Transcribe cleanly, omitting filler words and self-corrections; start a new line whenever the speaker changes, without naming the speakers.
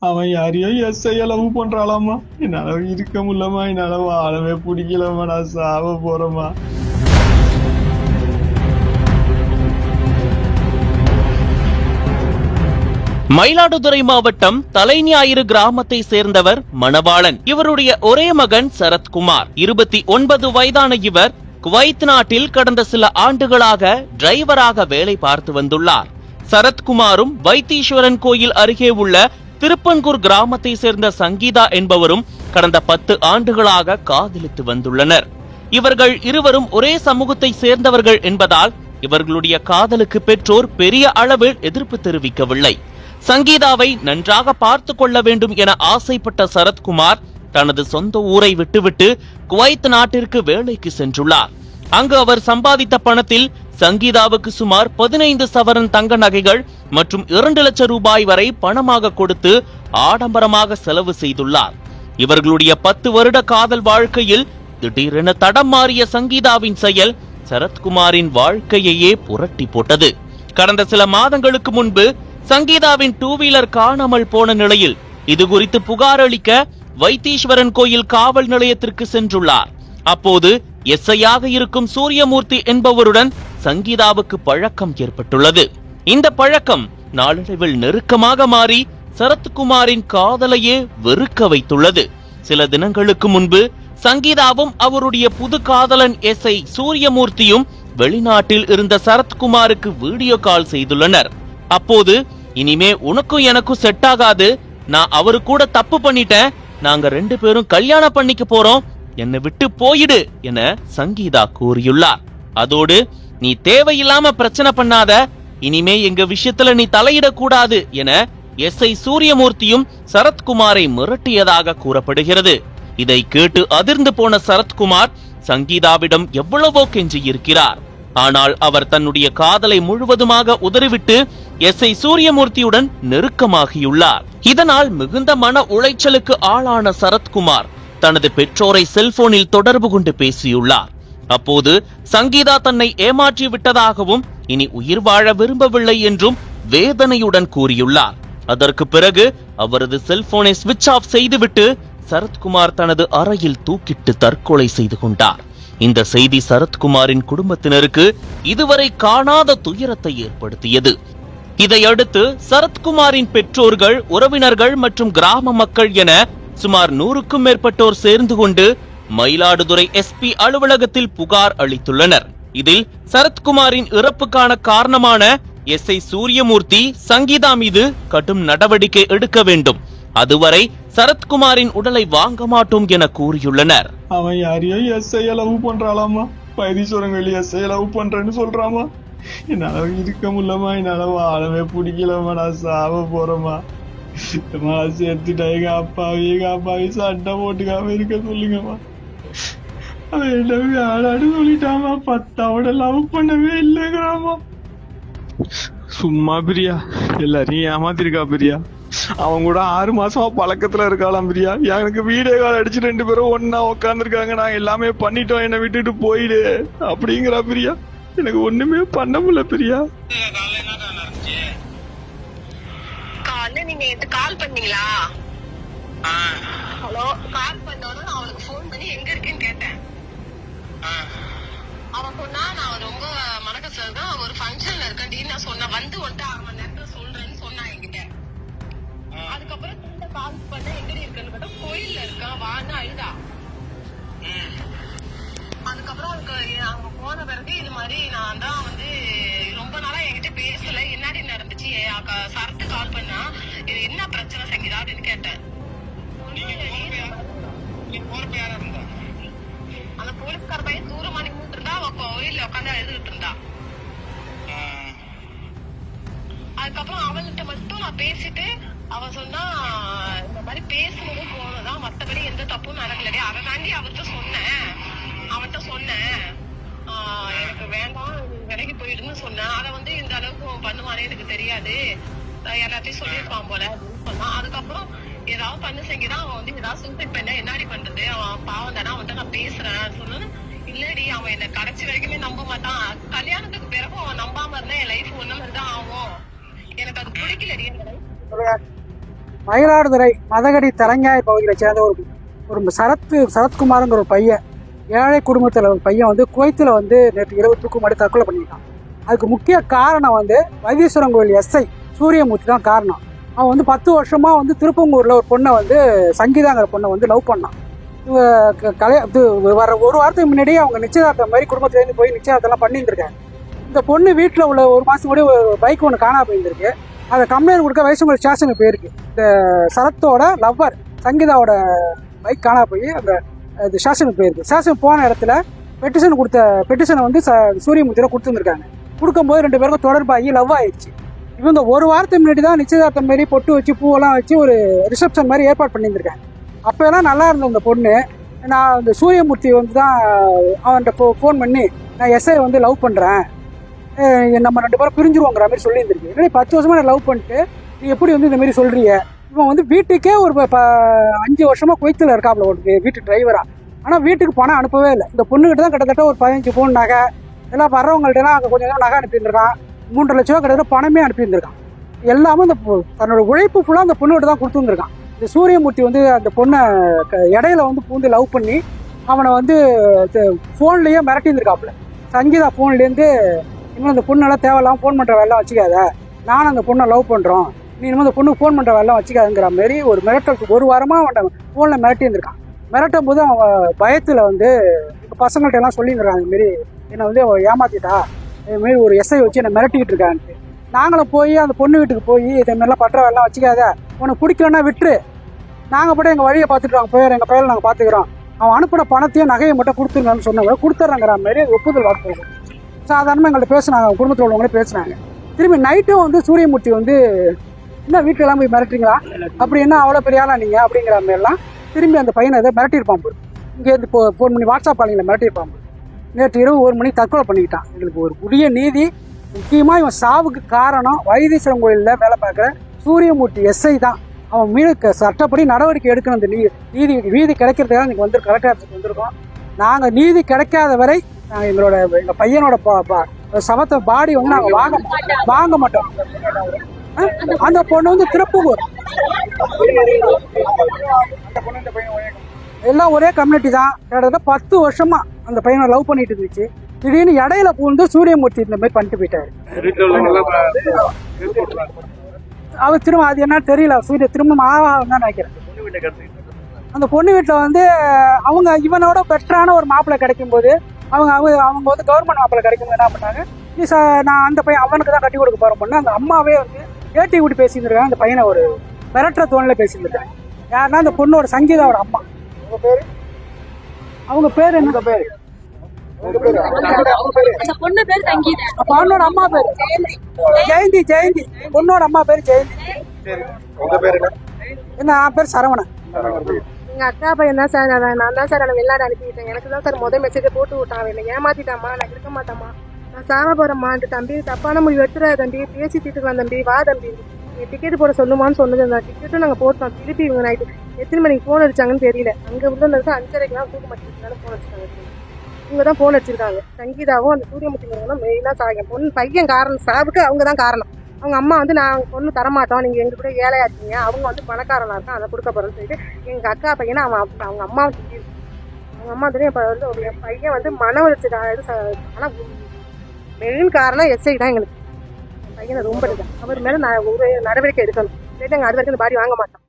அவன் யாரையோ எஸ்ஐய லவ் பண்றாளாமா. என்னால இருக்க முடியலமா, என்னால வாழவே பிடிக்கலமா, நான் சாவ போறேமா.
மயிலாடுதுறை மாவட்டம் தலைஞாயிறு கிராமத்தை சேர்ந்தவர் மணவாளன். இவருடைய ஒரே மகன் சரத்குமார். 29 வயதான இவர் குவைத் நாட்டில் கடந்த சில ஆண்டுகளாக டிரைவராக வேலை பார்த்து வந்துள்ளார். சரத்குமாரும் வைத்தீஸ்வரன் கோயில் அருகே உள்ள திருப்பன்கூர் கிராமத்தை சேர்ந்த சங்கீதா என்பவரும் கடந்த 10 ஆண்டுகளாக காதலித்து வந்துள்ளனர். இவர்கள் இருவரும் ஒரே சமூகத்தை சேர்ந்தவர்கள் என்பதால் இவர்களுடைய காதலுக்கு பெற்றோர் பெரிய அளவில் எதிர்ப்பு தெரிவிக்கவில்லை. சங்கீதாவை நன்றாக பார்த்து கொள்ள வேண்டும் என ஆசைப்பட்ட சரத்குமார் தனது சொந்த ஊரை விட்டுவிட்டு குவைத் நாட்டிற்கு வேலைக்கு சென்றுள்ளார். அங்கு அவர் சம்பாதித்த பணத்தில் சங்கீதாவுக்கு சுமார் 15 சவரன் தங்க நகைகள் மற்றும் 2 லட்சம் ரூபாய் வரை பணமாக கொடுத்து ஆடம்பரமாக செலவு செய்துள்ளார். இவர்களுடைய 10 வருட காதல் வாழ்க்கையில் திடீரென தடம் மாறிய சங்கீதாவின் செயல் சரத்குமாரின் வாழ்க்கையையே புரட்டி போட்டது. கடந்த சில மாதங்களுக்கு முன்பு சங்கீதாவின் 2 வீலர் காணாமல் போன நிலையில் இது குறித்து புகார் அளிக்க வைத்தீஸ்வரன் கோயில் காவல் நிலையத்திற்கு சென்றுள்ளார். அப்போது எஸ்ஐயாக இருக்கும் சூரியமூர்த்தி என்பவருடன் சங்கீதாவுக்கு பழக்கம் ஏற்பட்டுள்ளது. இந்த பழக்கம் நாளடைவில் நெருக்கமாக மாறி சரத்குமாரின் காதலையே வெறுக்க வைத்துள்ளது. சில தினங்களுக்கு முன்பு சங்கீதாவும் அவருடைய புது காதலன் எஸ்ஐ சூரியமூர்த்தியும் வெளிநாட்டில் இருந்த சரத்குமாருக்கு வீடியோ கால் செய்துள்ளனர். அப்போது இனிமே உனக்கும் எனக்கும் செட் ஆகாது, நான் அவரு கூட தப்பு பண்ணிட்டேன், நாங்க 2 பேரும் கல்யாணம் பண்ணிக்க போறோம், என்னை விட்டு போயிடு என சங்கீதா கூறியுள்ளார். அதோடு நீ தேவையில்லாம பிரச்சனை பண்ணாத, இனிமே எங்க விஷயத்துல நீ தலையிடக்கூடாது என எஸ்ஐ சூரியமூர்த்தியும் சரத்குமாரை மிரட்டியதாக கூறப்படுகிறது. இதை கேட்டு அதிர்ந்து போன சரத்குமார் சங்கீதாவிடம் எவ்வளவோ கெஞ்சியிருக்கிறார். ஆனால் அவர் தன்னுடைய காதலை முழுவதுமாக உதறிவிட்டு எஸ்ஐ சூரியமூர்த்தியுடன் நெருக்கமாகியுள்ளார். இதனால் மிகுந்த மன உளைச்சலுக்கு ஆளான சரத்குமார் தனது பெற்றோரை செல்போனில் தொடர்பு கொண்டு பேசியுள்ளார். அப்போது சங்கீதா தன்னை ஏமாற்றி விட்டதாகவும் இனி உயிர் வாழ விரும்பவில்லை என்றும் வேதனையுடன் கூறியுள்ளார். அதற்கு பிறகு அவரது செல்போனை ஸ்விட்ச் ஆஃப் செய்துவிட்டு சரத்குமார் தனது அறையில் தூக்கிட்டு தற்கொலை செய்து கொண்டார். இந்த செய்தி சரத்குமாரின் குடும்பத்தினருக்கு இதுவரை காணாத துயரத்தை ஏற்படுத்தியது. இதையடுத்து சரத்குமாரின் பெற்றோர்கள், உறவினர்கள் மற்றும் கிராம மக்கள் என சுமார் 100க்கும் மேற்பட்டோர் சேர்ந்து கொண்டு மயிலாடுதுறை எஸ்பி அலுவலகத்தில் புகார் அளித்துள்ளனர். இதில் சரத்குமாரின் இறப்புக்கான காரணமான எஸ்ஐ சூரியமூர்த்தி சங்கீதா மீது கடும் நடவடிக்கை எடுக்க வேண்டும், அதுவரை சரத்குமாரின் உடலை வாங்க மாட்டோம் என கூறியுள்ளனர்.
அவன் யாரையோ எஸ்ஐய லவ் பண்றாளாமா, வைத்தீஸ்வரன் கோயில் எஸ்ஐய லவ் பண்றேன்னு சொல்றாமா. என்னால இருக்க முடியலமா, என்னால வாழவே பிடிக்கலமா, நான் சாவ போறேமா. சேர்த்துட்டா எங்க அப்பாவி சண்டை போட்டுக்காம இருக்க சொல்லுங்கம்மா. அவன் ஆடாடு சொல்லிட்டாமா, 10 லவ் பண்ணவே இல்லைங்கிறாமா. சும்மா பிரியா, எல்லாரையும் ஏமாத்திருக்கா பிரியா. அவன் கூட 6 மாசமா பழக்கத்துல இருக்காளாம் பிரியா. எனக்கு வீடியோ கால் அடிச்சு 2 பேரும் ஒன்னா உட்காந்துருக்காங்க, நான் எல்லாமே பண்ணிட்டோம், என்னை விட்டுட்டு போயிடு அப்படிங்கிறா பிரியா. எனக்கு ஒண்ணுமே பண்ண முடியல பிரியா.
நீங்க கால் பண்ணீங்களா? ஹலோ, கால் பண்ணோன்னு நான் அவளுக்கு போன் பண்ணி எங்க இருக்குன்னு கேட்டேன். அவன் சொன்னா நான் ரொம்ப மனக்கசல இருக்கேன், ஒரு ஃபங்க்ஷன்ல இருக்கேன் நான் சொன்னேன், வந்து 1.5 மணி நேரத்துல சொல்றேன்னு சொன்னா என்கிட்ட. அதுக்கப்புறம் திரும்ப கால் பண்ண எங்கடி இருக்குன்னு கேட்டா கோயில்ல இருக்கா வான்னு அழுதா. அதுக்கப்புறம் அவனுக்கு அவங்க போன பிறகு இது மாதிரி நான் தான் வந்து ரொம்ப நாளா என்கிட்ட பேசல, என்னடி நடந்துச்சு, சரத்து கால் பண்ணா இது என்ன பிரச்சனை சங்கீதா அப்படின்னு கேட்டேன். அந்த போலீஸ்கார பையன் தூரமா நின்றுட்டு இருந்தா, அவ கோயில்ல உட்காந்து எழுதிட்டு இருந்தா. அதுக்கப்புறம் அவள்கிட்ட மட்டும் நான் பேசிட்டு அவ சொன்னா இந்த மாதிரி பேசுனது போனதான், மத்தபடி எந்த தப்பும் நடக்கலடி. அதை தாண்டி அவர்கிட்ட சொன்னேன் எனக்கு வேண்டாம் விலைக்கு போயிடுன்னு சொன்னேன். அதை வந்து இந்த அளவுக்கு பண்ணுவானே எனக்கு தெரியாது, எல்லாத்தையும் சொல்லியிருப்பான் போல அப்படின்னு சொன்னான். அதுக்கப்புறம் ஏதாவது பண்ணு செஞ்சுதான் அவன் வந்து ஏதாவது சூசைட் பண்ண என்னடி பண்றது, அவன் பாவம் தானே, அவன்கிட்ட நான் பேசுறேன் சொன்னு. இல்லடி அவன் என்ன கடைசி வரைக்குமே நம்ப மாட்டான், கல்யாணத்துக்கு பிறகு அவன் நம்பாம இருந்தா என் லைஃப் ஒண்ணு மாதிரிதான் ஆகும், எனக்கு அது பிடிக்கலடி.
மயிலாடுதுறை மதகடி தரங்காய் பகுதியில் சேர்ந்த ஒரு சரத்குமாருங்கிற ஒரு பையன், ஏழை குடும்பத்தில் ஒரு பையன் வந்து குவைத்தில் வந்து நேற்று இரவு தூக்குமாடி தற்கொலை பண்ணிட்டான். அதுக்கு முக்கிய காரணம் வந்து வைத்தீஸ்வரன் கோயில் எஸ்ஐ சூரியமூர்த்தி தான் காரணம். அவன் வந்து 10 வருஷமா வந்து திருப்பங்கூரில் ஒரு பொண்ணை வந்து சங்கீதாங்கிற பொண்ணை வந்து லவ் பண்ணான். வர ஒரு வாரத்துக்கு முன்னாடியே அவங்க நிச்சயதார்த்தம் மாதிரி குடும்பத்துலேருந்து போய் நிச்சயதார்த்தம்லாம் பண்ணியிருந்திருக்காங்க. இந்த பொண்ணு வீட்டில் உள்ள ஒரு மாதம் கூட ஒரு பைக் ஒன்று காணாம போயிருந்திருக்கு. அதை கம்ப்ளைண்ட் கொடுக்க வைசங்கல் ஸ்டேஷனுக்கு போயிருக்கு. இந்த சரத்தோட லவ்வர் சங்கீதாவோட பைக் காணா போய் அந்த ஸ்டேஷனுக்கு போயிருக்கு. ஸ்டேஷனுக்கு போன இடத்துல பெட்டிஷனை வந்து சூரியமூர்த்தியில் கொடுத்துருந்துருக்காங்க. கொடுக்கும்போது 2 பேருக்கும் தொடர்பாகி லவ் ஆயிடுச்சு. இவங்க ஒரு வாரத்துக்கு முன்னாடி தான் நிச்சயதார்த்தம் மாதிரி பொட்டு வச்சு பூவெல்லாம் வச்சு ஒரு ரிசப்ஷன் மாதிரி ஏற்பாடு பண்ணியிருந்திருக்காங்க. அப்போலாம் நல்லா இருந்த அந்த பொண்ணு, நான் இந்த சூரியமூர்த்தி வந்து தான் அவன்கிட்ட ஃபோன் பண்ணி நான் எஸ்ஐ வந்து லவ் பண்ணுறேன், நம்ம 2 பேரும் பிரிஞ்சிருவோங்கிற மாதிரி சொல்லியிருந்திருக்கு. இல்லை 10 வருஷமா நான் லவ் பண்ணிட்டு நீ எப்படி வந்து இந்த மாதிரி சொல்கிறீங்க? இவன் வந்து வீட்டுக்கே ஒரு 5 வருஷமா குவைத்தில் இருக்காப்புல ஒரு வீட்டு டிரைவரா. ஆனால் வீட்டுக்கு பணம் அனுப்பவே இல்லை. இந்த பொண்ணுகிட்ட தான் கிட்டத்தட்ட ஒரு 15 பவுன் நகை, எல்லாம் வர்றவங்கள்ட்டலாம் அங்கே கொஞ்சம் நகை அனுப்பியிருந்திருக்கான். 3 லட்ச ரூபா கிட்டத்தட்ட பணமே அனுப்பியிருந்திருக்கான். எல்லாமே இந்த தன்னோட உழைப்பு ஃபுல்லாக அந்த பொண்ணுகிட்ட தான் கொடுத்துருந்துருக்கான். இந்த சூரியமூர்த்தி வந்து அந்த பொண்ணை இடையில வந்து பூந்து லவ் பண்ணி அவனை வந்து ஃபோன்லேயே மிரட்டியிருந்திருக்காப்புல. சங்கீதா ஃபோன்லேருந்து இன்னும் அந்த பொண்ணெல்லாம் தேவையில்லாமல் ஃபோன் பண்ணுற வேலைலாம் வச்சுக்காத, நானும் அந்த பொண்ணை லவ் பண்ணுறோம், நீ இன்னும் அந்த பொண்ணுக்கு ஃபோன் பண்ணுற வேலைலாம் வச்சுக்காதுங்கிற மாதிரி ஒரு மிரட்டலுக்கு ஒரு வாரமாக அவன் ஃபோனில் மிரட்டியிருந்திருக்கான். மிரட்டும் போது அவன் பயத்தில் வந்து இப்போ பசங்கள்ட்ட எல்லாம் சொல்லியிருந்துருக்கான், இதுமாரி என்னை வந்து அவள் ஏமாத்திட்டா, இதுமாரி ஒரு எஸ்ஐ வச்சு என்னை மிரட்டிக்கிட்டு இருக்கான்ட்டு. நாங்களும் போய் அந்த பொண்ணு வீட்டுக்கு போய் இதேமாரிலாம் பற்ற வேலைலாம் வச்சுக்காத, உனக்கு பிடிக்கலன்னா விட்டுரு, நாங்கள் போய்ட்டு எங்கள் வழியை பார்த்துட்டு போயிடுறோம், எங்கள் பையனை நாங்கள் பார்த்துக்கிறோம், அவன் அனுப்பின பணத்தையும் நகையை மட்டும் கொடுத்துருங்கன்னு சொன்னவங்க கொடுத்துட்றாங்கிற மாதிரி ஒப்புதல் வாக்கு சாதாரணமாக எங்கள்கிட்ட பேசுனாங்க. அவங்க குடும்பத்தில் உள்ளவங்களே பேசுனாங்க. திரும்பி நைட்டும் வந்து சூரியமூர்த்தி வந்து என்ன வீட்டில் எல்லாம் போய் மிரட்டுறீங்களா, அப்படி என்ன அவ்வளோ பெரிய ஆளா நீங்கள் அப்படிங்கிற மாதிரிலாம் திரும்பி அந்த பையனை எதை மிரட்டியிருப்பான் போது. இங்கேருந்து ஃபோன் பண்ணி வாட்ஸ்அப் காலிங்கில் மிரட்டியிருப்பான் போது. நேற்று இரவு 1 மணிக்கு தற்கொலை பண்ணிக்கிட்டான். எங்களுக்கு ஒரு புதிய நீதி. முக்கியமாக இவன் சாவுக்கு காரணம் வைத்தீஸ்வரன் கோயிலில் வேலை பார்க்குற சூரியமூர்த்தி எஸ்ஐ தான். அவன் மீது சட்டப்படி நடவடிக்கை எடுக்கணும். அந்த நீதி கிடைக்கிறதுக்காக இன்றைக்கி வந்து கலெக்டர் ஆஃபீஸுக்கு வந்திருக்கோம். நாங்கள் நீதி கிடைக்காத வரை நாங்கள் எங்கள் பையனோட சவத்தை பாடி வந்து நாங்கள் வாங்க மாட்டோம். அந்த பொண்ணு வந்து திருப்பூர், எல்லாம் ஒரே கம்யூனிட்டி தான். கிட்டத்தட்ட 10 வருஷமா அந்த பையனை லவ் பண்ணிட்டு இருந்துச்சு. திடீர்னு இடையில பூந்து சூரியமூர்த்தி இந்த மாதிரி பண்ணிட்டு போயிட்டாரு. அவர் திரும்ப அது என்ன தெரியல, திரும்ப ஆவாகம் தான் நினைக்கிறேன். அந்த பொண்ணு வீட்டில் வந்து அவங்க இவனோட பெட்டரான ஒரு மாப்பிள்ளை கிடைக்கும் போது அவங்க வந்து கவர்மெண்ட் மாப்பிள்ளை கிடைக்கும் போது என்ன பண்ணாங்க, நான் அந்த பையன் அவனுக்கு தான் கட்டி கொடுக்க போறேன் பொண்ணு. அந்த அம்மாவே வந்து ஏட்டி விட்டு பேசியிருந்திருக்காங்க. அந்த பையனை ஒரு மிரட்டுற தோணில் பேசியிருந்திருக்காங்க. யாருன்னா அந்த பொண்ணோட சங்கீதாவோட அம்மா. அவங்க பேர் என்ன பேரு? பொண்ணோட அம்மா பேரு ஜெயந்தி. பொண்ணோட அம்மா பேரு ஜெயந்தி. என்ன பேர் சரவணன்.
எங்க அக்கா பையன் தான் சார். நான் தான் சார் வெளிநாடு அனுப்பிவிட்டேன். எனக்கு தான் சார் முதல் மெசேஜை போட்டு விட்டான். என்னை ஏமாத்திட்டாமா, நான் இருக்க மாட்டேம்மா, நான் சாக போறேம்மான்ட்டு. தம்பி தப்பான முடிவு எடுத்துறாரு தம்பி, பேசி தீட்டுக்கலாம் தம்பி, வா தம்பி, நீ டிக்கெட் போட சொல்லுமான்னு சொன்னது. அந்த டிக்கெட்டும் நாங்கள் போட்டோம். திருப்பி இவங்க நைட்டு எத்தனை மணிக்கு ஃபோன் அடிச்சாங்கன்னு தெரியல. அங்கே உள்ள 5:30க்குலாம் தூக்க மாட்டேங்கிறதுனால ஃபோன் அடிச்சிருக்காங்க. இவங்க தான் ஃபோன் அடிச்சிருக்காங்க. சங்கீதாவும் அந்த சூரியமூர்த்தி மெயினாக சாக பொண்ணு பையன் காரணம், சாவுக்கு அவங்க தான் காரணம். அவங்க அம்மா வந்து நான் பொண்ணு தரமாட்டோம், நீங்கள் எங்கள் கூட ஏழையாச்சிங்க, அவங்க வந்து பணக்காரனாக இருக்கான், அதை கொடுக்க போகிறேன்னு சொல்லிட்டு எங்கள் அக்கா பையனை அவங்க அம்மாவை திட்டிருக்கு. அவங்க அம்மா வந்து இப்போ வந்து என் பையன் வந்து மன வளர்ச்சிக்காக. ஆனால் மெயின் காரணம் எஸ்ஐ தான். எங்களுக்கு பையனை ரொம்ப அவர் மேலே நான் ஒரு நடவடிக்கை எடுக்கணும். இல்லை நாங்கள் அது வரைக்கும் இந்த பாடி வாங்க மாட்டோம்.